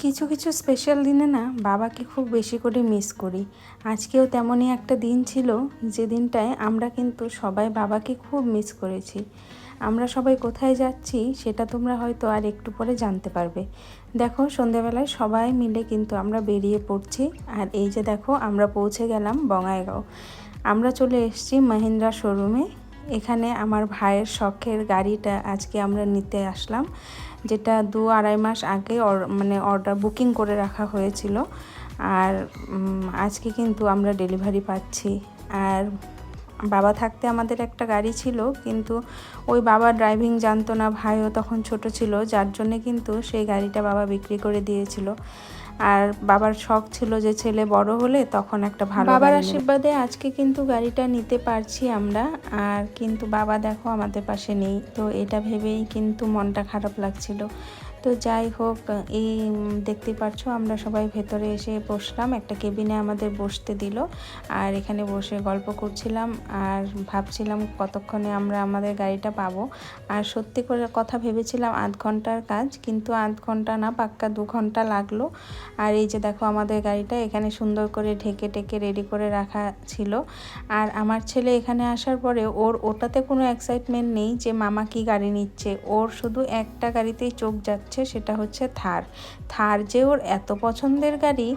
কিছু কিছু স্পেশাল দিনে না বাবাকে খুব বেশি করে মিস করি। আজকেও তেমনই একটা দিন ছিল যে দিনটায় আমরা কিন্তু সবাই বাবাকে খুব মিস করেছি। আমরা সবাই কোথায় যাচ্ছি সেটা তোমরা হয়তো আর একটু পরে জানতে পারবে। দেখো, সন্ধেবেলায় সবাই মিলে কিন্তু আমরা বেরিয়ে পড়ছি। আর এই যে দেখো, আমরা পৌঁছে গেলাম বঙাইগাঁও। আমরা চলে এসেছি মাহিন্দ্রা শোরুমে। এখানে আমার ভাইয়ের শখের গাড়িটা আজকে আমরা নিতে আসলাম, যেটা 2-2.5 মাস আগে অর্ডার বুকিং করে রাখা হয়েছিল। আর আজকে কিন্তু আমরা ডেলিভারি পাচ্ছি। আর বাবা থাকতে আমাদের একটা গাড়ি ছিল, কিন্তু ওই বাবা ড্রাইভিং জানতো না, ভাইও তখন ছোট ছিল, যার জন্যে কিন্তু সেই গাড়িটা বাবা বিক্রি করে দিয়েছিল। আর বাবার শখ ছিল যে ছেলে বড় হলে তখন একটা ভালো বাবার আশীর্বাদে আজকে কিন্তু গাড়িটা নিতে পারছি আমরা। আর কিন্তু বাবা দেখো আমাদের পাশে নেই, তো এটা ভেবেই কিন্তু মনটা খারাপ লাগছিল। তো যাই হোক, এই দেখতেই পারছো আমরা সবাই ভেতরে এসে বসলাম, একটা কেবিনে আমাদের বসতে দিল। আর এখানে বসে গল্প করছিলাম আর ভাবছিলাম কতক্ষণে আমরা আমাদের গাড়িটা পাবো। আর সত্যি করে কথা ভেবেছিলাম 8 ঘন্টার কাজ, কিন্তু 8 ঘন্টা না, পাক্কা 2 ঘন্টা লাগলো। আর এই যে দেখো, আমাদের গাড়িটা এখানে সুন্দর করে ঢেকে টেকে রেডি করে রাখা ছিল। আর আমার ছেলে এখানে আসার পরে ওটাতে কোনো এক্সাইটমেন্ট নেই যে মামা কি গাড়ি নিচ্ছে। ওর শুধু একটা গাড়িতেই চোখ যাচ্ছে, সেটা হচ্ছে থার যে ওর এত পছন্দের গাড়ি,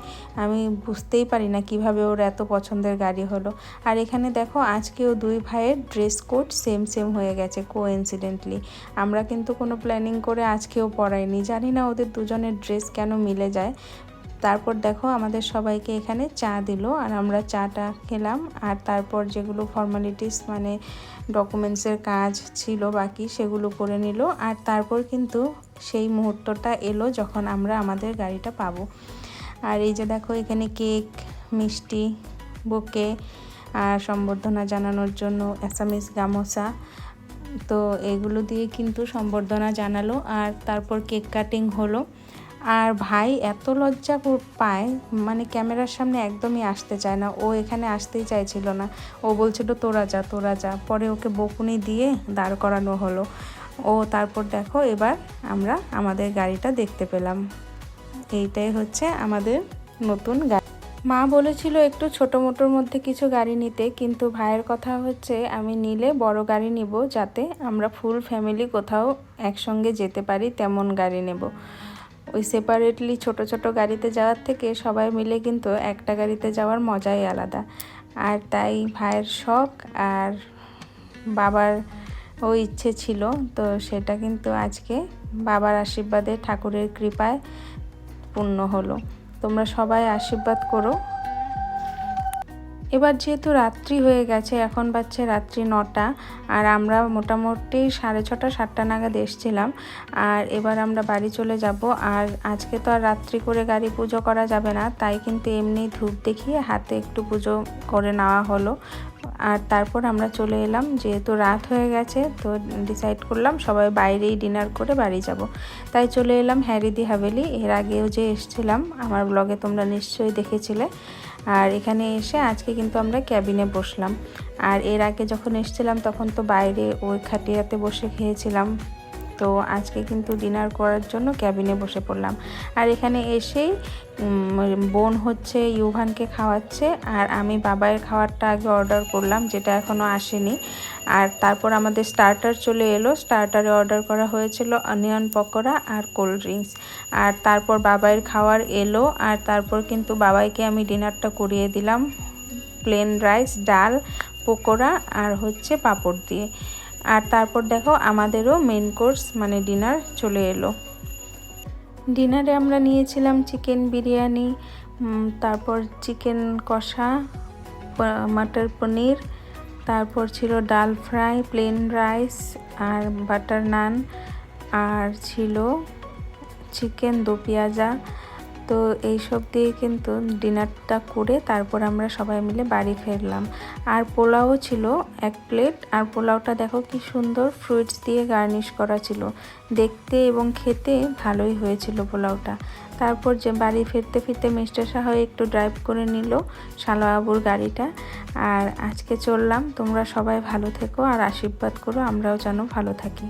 আমি বুঝতেই পারি না কিভাবে ওর এত পছন্দের গাড়ি হলো। আর এখানে দেখো, আজকেও 2 ভাইয়ের ড্রেস কোড সেম হয়ে গেছে কোইন্সিডেন্টলি। আমরা কিন্তু কোনো প্ল্যানিং করে আজকেও পরাইনি, জানি না ওদের দুজনের ড্রেস কেন মিলে যায়। তারপর দেখো, আমাদের সবাইকে এখানে চা দিল আর আমরা চাটা খেলাম। আর তারপর যেগুলো ফর্মালিটিস মানে ডকুমেন্টসের কাজ ছিল বাকি, সেগুলো করে নিল। আর তারপর কিন্তু সেই মুহূর্তটা এলো যখন আমরা আমাদের গাড়িটা পাবো। আর এই যে দেখো, এখানে কেক, মিষ্টি, বুকে আর সম্বর্ধনা জানানোর জন্য অ্যাসামিস গামোচা, তো এগুলো দিয়ে কিন্তু সম্বর্ধনা জানালো। আর তারপর কেক কাটিং হলো। আর ভাই এত লজ্জা পায়, মানে ক্যামেরার সামনে একদমই আসতে চায় না। ও এখানে আসতেই চাইছিল না, ও বলছিল তোরা যা। পরে ওকে বকুনি দিয়ে দাঁড় করানো হলো। তারপর দেখো, এবার আমরা আমাদের গাড়িটা দেখতে পেলাম। এইটাই হচ্ছে আমাদের নতুন গাড়ি। মা বলেছিল একটু ছোটো মোটোর মধ্যে কিছু গাড়ি নিতে, কিন্তু ভাইয়ের কথা হচ্ছে আমি নিলে বড় গাড়ি নিব, যাতে আমরা ফুল ফ্যামিলি কোথাও একসঙ্গে যেতে পারি, তেমন গাড়ি নেব। ওই সেপারেটলি ছোট গাড়িতে যাওয়ার থেকে সবাই মিলে কিন্তু একটা গাড়িতে যাওয়ার মজাই আলাদা। আর তাই ভাইয়ের শখ আর বাবার ইচ্ছে ছিল, তো সেটা কিন্তু আজকে বাবার আশীর্বাদে, ঠাকুরের কৃপায় পূর্ণ হলো। তোমরা সবাই আশীর্বাদ করো। এবার যেহেতু রাত্রি হয়ে গেছে, এখন বাজছে রাত্রি 9টা, আর আমরা মোটামুটি 6:30 7টা নাগাদ এসেছিলাম। আর এবার আমরা বাড়ি চলে যাব। আর আজকে তো আর রাত্রি করে গাড়ি পুজো করা যাবে না, তাই কিন্তু এমনি ধূপ দেখিয়ে হাতে একটু পুজো করে নেওয়া হলো। আর তারপর আমরা চলে এলাম, যেহেতু রাত হয়ে গেছে, তো ডিসাইড করলাম সবাই বাইরেই ডিনার করে বাড়ি যাব। তাই চলে এলাম হ্যারিদি হাভেলি। এর আগেও যে এসেছিলাম, আমার ব্লগে তোমরা নিশ্চয়ই দেখেছিলে। আর এখানে এসে আজকে কিন্তু আমরা ক্যাবিনে বসলাম। আর এর আগে যখন এসেছিলাম তখন তো বাইরে ওই খাটিয়াতে বসে খেয়েছিলাম, তো আজকে কিন্তু ডিনার করার জন্য ক্যাবিনে বসে পড়লাম। আর এখানে এসেই বোন হচ্ছে ইউভানকে খাওয়াচ্ছে, আর আমি বাবাইয়ের খাবারটা আগে অর্ডার করলাম, যেটা এখনও আসেনি। আর তারপর আমাদের স্টার্টার চলে এলো। স্টার্টারে অর্ডার করা হয়েছিল অনিয়ন পকোড়া আর কোল্ড ড্রিঙ্কস। আর তারপর বাবাইয়ের খাওয়ার এলো। আর তারপর কিন্তু বাবাইকে আমি ডিনারটা করিয়ে দিলাম প্লেন রাইস, ডাল, পকোড়া আর হচ্ছে পাঁপড় দিয়ে। আর তারপর দেখো, আমাদেরও মেন কোর্স মানে ডিনার চলে এলো। ডিনারে আমরা নিয়েছিলাম চিকেন বিরিয়ানি, তারপর চিকেন কষা, মটর পনির, তারপর ছিল ডাল ফ্রাই, প্লেন রাইস আর বাটার নান, আর ছিল চিকেন দো পেঁয়াজা। তো এইসব দিয়ে কিন্তু ডিনারটা করে তারপর আমরা সবাই মিলে বাড়ি ফিরলাম। আর পোলাও ছিল 1 প্লেট। আর পোলাওটা দেখো কি সুন্দর ফ্রুটস দিয়ে গার্নিশ করা ছিল, দেখতে এবং খেতে ভালোই হয়েছিল পোলাওটা। তারপর যে বাড়ি ফিরতে মিস্টার সাহা একটু ড্রাইভ করে নিল শালাবাবুর গাড়িটা। আর আজকে চললাম। তোমরা সবাই ভালো থেকো আর আশীর্বাদ করো আমরাও যেন ভালো থাকি।